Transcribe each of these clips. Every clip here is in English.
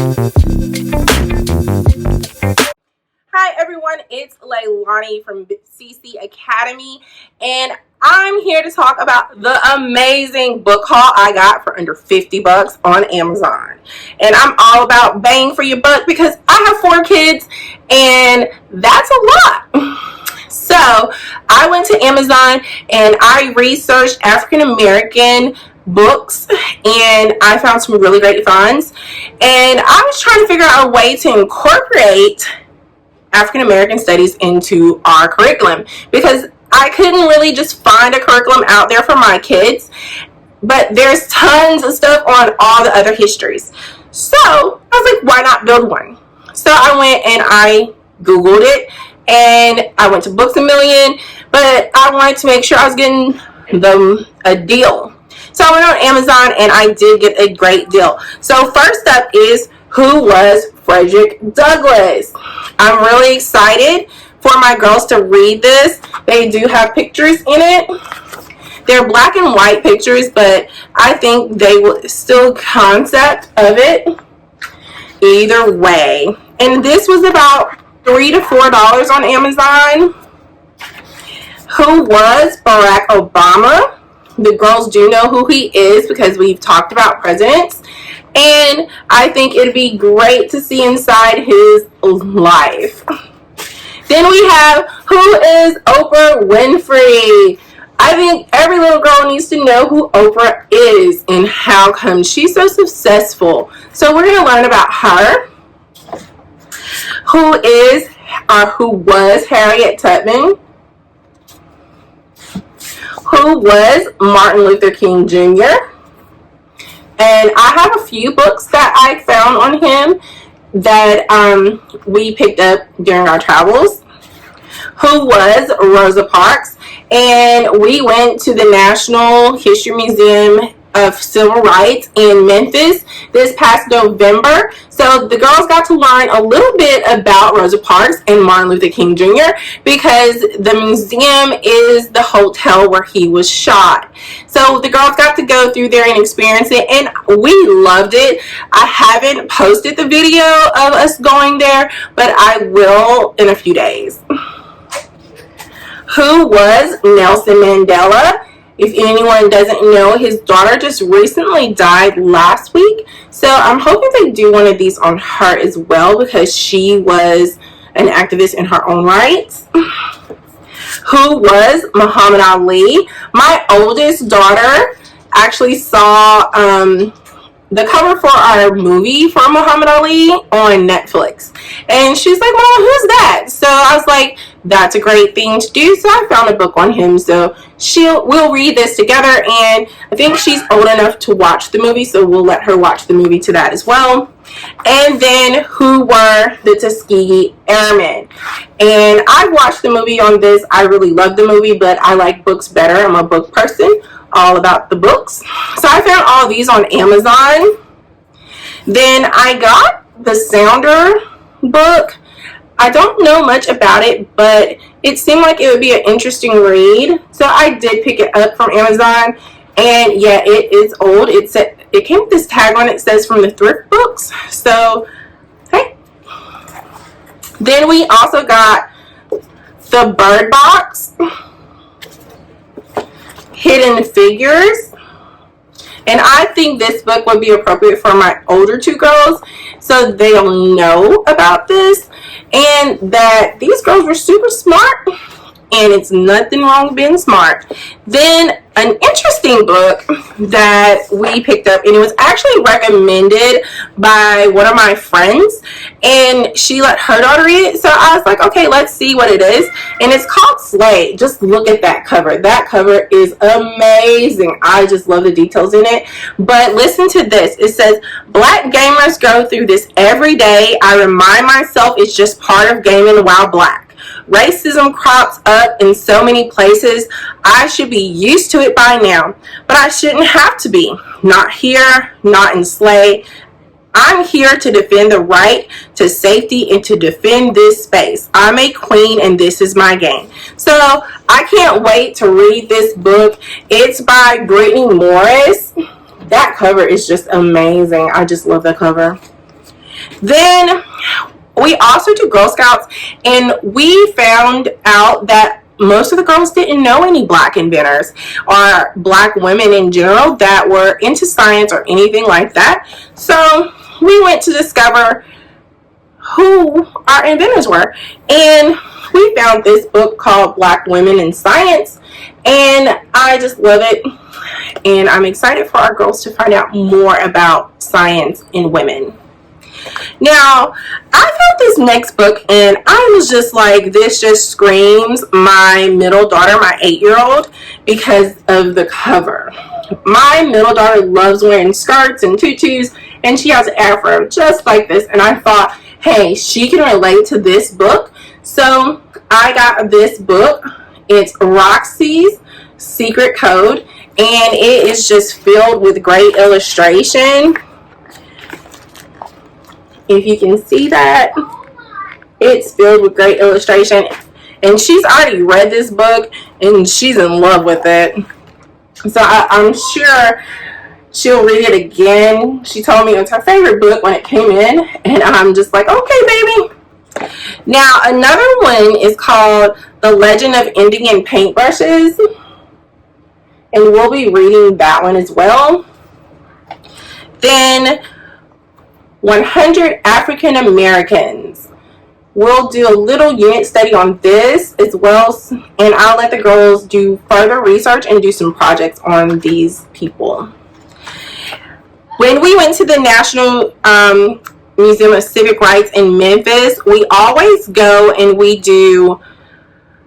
Hi everyone, it's Leilani from CC Academy, and I'm here to talk about the amazing book haul I got for under 50 bucks on Amazon. And I'm all about bang for your buck because I have 4 kids and that's a lot. So I went to Amazon and I researched African American books and I found some really great finds, and I was trying to figure out a way to incorporate African American studies into our curriculum because I couldn't really just find a curriculum out there for my kids, but there's tons of stuff on all the other histories. So I was like, why not build one? So I went and I Googled it and I went to Books A Million, but I wanted to make sure I was getting them a deal. So I went on Amazon and I did get a great deal. So first up is, who was Fredrick Douglas? I'm really excited for my girls to read this. They do have pictures in it. They're black and white pictures, but I think they will still concept of it either way. And this was about $3 to $4 on Amazon. Who was Barack Obama? The girls do know who he is because we've talked about presidents. And I think it'd be great to see inside his life. Then we have, who is Oprah Winfrey? I think every little girl needs to know who Oprah is and how come she's so successful. So we're going to learn about her. Who was Harriet Tubman? Who was Martin Luther King Jr.? And I have a few books that I found on him that we picked up during our travels. Who was Rosa Parks? And we went to the National History Museum of Civil Rights in Memphis this past November. So the girls got to learn a little bit about Rosa Parks and Martin Luther King Jr. because the museum is the hotel where he was shot. So the girls got to go through there and experience it, and we loved it. I haven't posted the video of us going there, but I will in a few days. Who was Nelson Mandela? If anyone doesn't know, his daughter just recently died last week. So I'm hoping they do one of these on her as well because she was an activist in her own rights. Who was Muhammed Ali? My oldest daughter actually saw the cover for our movie for Muhammad Ali on Netflix. And she's like, Mom, who's that? So I was like, that's a great thing to do. So I found a book on him. So we'll read this together. And I think she's old enough to watch the movie. So we'll let her watch the movie to that as well. And then who were the Tuskegee Airmen? And I watched the movie on this. I really love the movie, but I like books better. I'm a book person, all about the books. So I found all these on Amazon. Then I got the Sounder book. I don't know much about it, but it seemed like it would be an interesting read. So I did pick it up from Amazon. And yeah, it is old. It came with this tag on it. It says from the thrift books. So, hey. Then we also got the Bird Box, Hidden Figures. And I think this book would be appropriate for my older 2 girls so they'll know about this and that these girls were super smart and it's nothing wrong with being smart. Then an interesting book that we picked up, and it was actually recommended by one of my friends, and she let her daughter read it. So I was like, okay, let's see what it is. And it's called Slay. Just look at that cover. That cover is amazing. I just love the details in it. But listen to this. It says, Black gamers go through this every day. I remind myself it's just part of gaming while Black. Racism crops up in so many places. I should be used to it by now, but I shouldn't have to be. Not here, not in Slay. I'm here to defend the right to safety and to defend this space. I'm a queen and this is my game. So I can't wait to read this book. It's by Brittney Morris. That cover is just amazing. I just love that cover. Then we also do Girl Scouts, and we found out that most of the girls didn't know any Black inventors or Black women in general that were into science or anything like that. So we went to discover who our inventors were, and we found this book called Black Women in Science, and I just love it, and I'm excited for our girls to find out more about science and women. Now, I found this next book, and I was just like, this just screams my middle daughter, my 8-year-old, because of the cover. My middle daughter loves wearing skirts and tutus, and she has an afro just like this, and I thought, hey, she can relate to this book. So I got this book. It's Roxy's Secret Code, and it is just filled with great illustration. If you can see that, it's filled with great illustration, and she's already read this book and she's in love with it. So I'm sure she'll read it again. She told me it was her favorite book when it came in, and I'm just like, okay, baby. Now, another one is called The Legend of Indian Paintbrushes, and we'll be reading that one as well. Then 100 African Americans. We'll do a little unit study on this as well, and I'll let the girls do further research and do some projects on these people. When we went to the National Museum of Civic Rights in Memphis, we always go and we do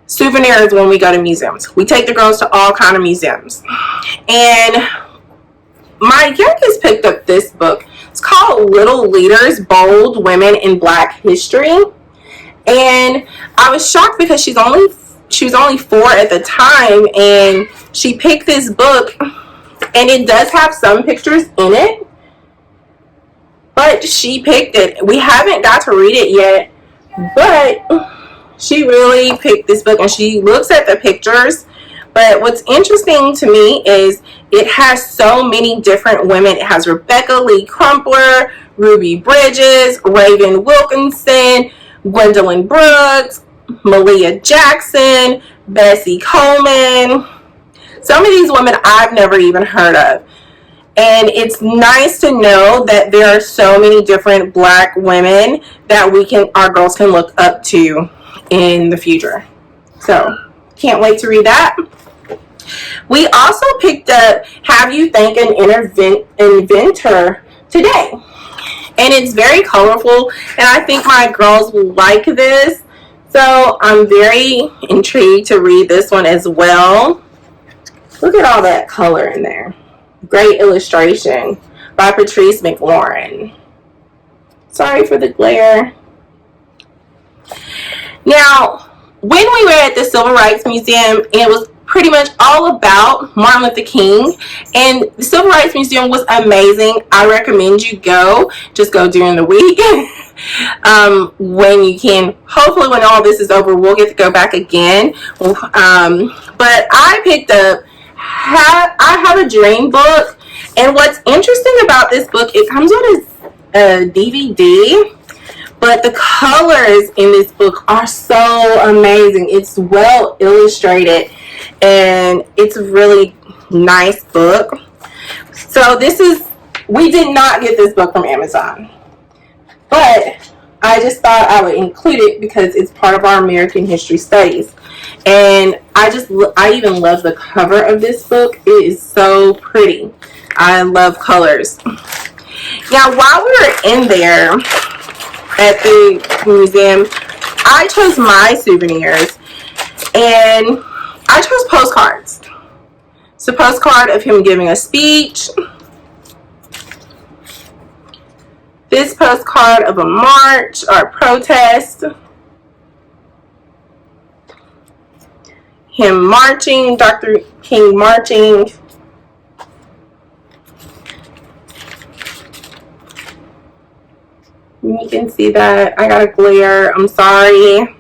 souvenirs when we go to museums. We take the girls to all kind of museums. And my youngest picked up this book. It's called Little Leaders, Bold Women in Black History. And I was shocked because she was only 4 at the time, and she picked this book, and it does have some pictures in it, but she picked it. We haven't got to read it yet, but she really picked this book, and she looks at the pictures. But what's interesting to me is it has so many different women. It has Rebecca Lee Crumpler, Ruby Bridges, Raven Wilkinson, Gwendolyn Brooks, Malia Jackson, Bessie Coleman. Some of these women I've never even heard of. And it's nice to know that there are so many different Black women that our girls can look up to in the future. So, can't wait to read that. We also picked up Have You Thank an Inventor Today. And it's very colorful, and I think my girls will like this. So I'm very intrigued to read this one as well. Look at all that color in there. Great illustration by Patrice McLaurin. Sorry for the glare. Now, when we were at the Civil Rights Museum, it was pretty much all about Martin Luther King, and the Civil Rights Museum was amazing. I recommend you go. Just go during the week when you can. Hopefully when all this is over, we'll get to go back again. But I picked up I Have a Dream book, and what's interesting about this book, it comes with a DVD, but the colors in this book are so amazing. It's well illustrated, and it's a really nice book. So we did not get this book from Amazon, but I just thought I would include it because it's part of our American History Studies. And I even love the cover of this book. It is so pretty. I love colors. Now, while we were in there at the museum, I chose my souvenirs, and I chose postcards. It's a postcard of him giving a speech. This postcard of a march or a protest. Him marching, Dr. King marching. You can see that. I got a glare. I'm sorry.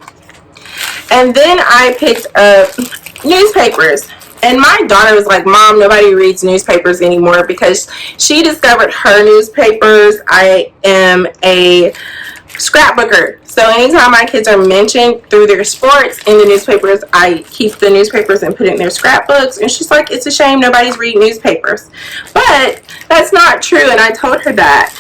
And then I picked up newspapers. And my daughter was like, Mom, nobody reads newspapers anymore, because she discovered her newspapers. I am a scrapbooker. So anytime my kids are mentioned through their sports in the newspapers, I keep the newspapers and put it in their scrapbooks. And she's like, it's a shame nobody's reading newspapers. But that's not true. And I told her that.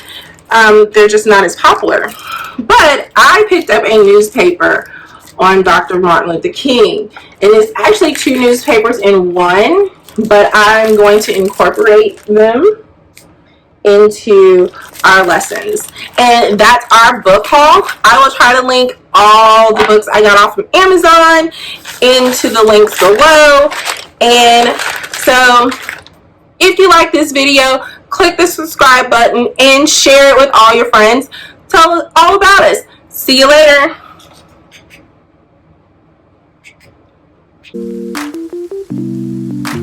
They're just not as popular. But I picked up a newspaper on Dr. Martin Luther King. And it's actually 2 newspapers in one, but I'm going to incorporate them into our lessons. And that's our book haul. I will try to link all the books I got off from Amazon into the links below. And so if you like this video, click the subscribe button and share it with all your friends. Tell us all about us. See you later.